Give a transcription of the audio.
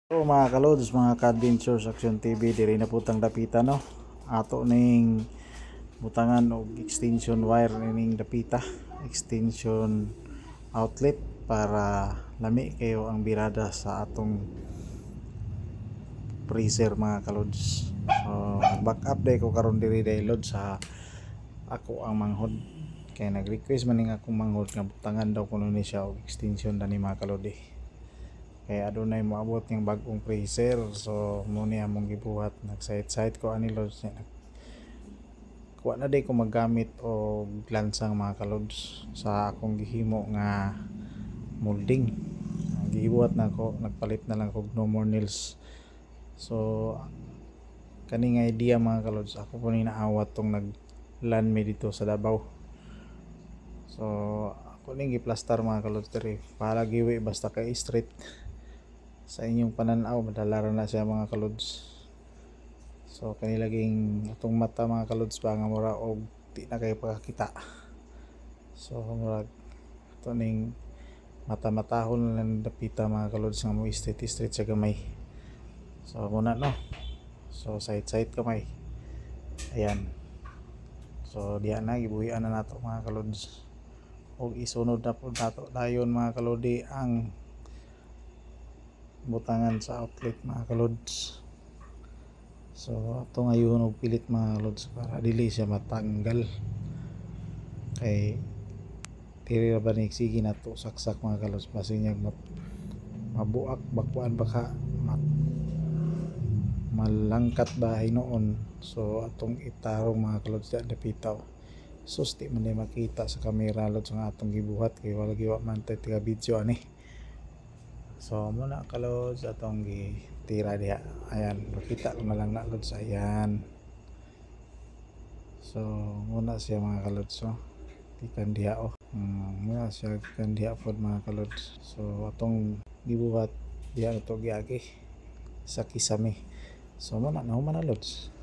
So mga kalods, mga ka-adventures Action TV, diri na putang dapita no. Ato ning butangan og extension wire ning dapita, extension outlet para lami kayo ang birada sa atong freezer mga kalods. So nag-back up day ko karon diri daylod sa ako ang manghod. Kaya nag-request man ning akong manghod nga butangan daw kuno ni siya og extension dani mga kalodi. Kaya adunay moabot ng bagong freezer, so muna among gibuhat. Nag-site ko ani lods niya, kuha na day ko magamit o glansang mga kalods sa akong gihimo nga molding. Gibuhat na ko, nagpalit na lang ko no more nails. So kani nga idea mga kalods, ako po ni naawat tong naglan me dito sa Davao. So ako ning giplastar mga kalods diri, para giwi basta kay straight. Sa inyong pananaw madala na siya mga kalods. So kanilaging atong mata mga kalods pa nga mura og di na kay pakakita. So murag ato ning mata-matahon lang dapita mga kalods nga mo straight sa gamay. So muna no. So side kamay. Ayan. So diyan na gibuhian na nato mga kalods. Og isunod na po nato dayon mga kalodi ang butangan sa outlet mga kalods. So ato ngayon og pilit mga kalods para dili siya matanggal, kay diri ra ba ni sige nato saksak mga kalods basi niya mabuak bakuan baka malangkat ba hinuon. So atong itarong mga kalods da dapitaw, susti man day makita sa camera lods nga atong gibuhat kay wala giwa man taga video ani. So muna kalods atong gitira diha. Ayan, makita ko na lang na lods. Ayan. So muna siya mga kalods. So tikan diha muna siya tikan diha pod mga kalods. So atong gibuhat diha ito giagi sa kisame. So muna na lods.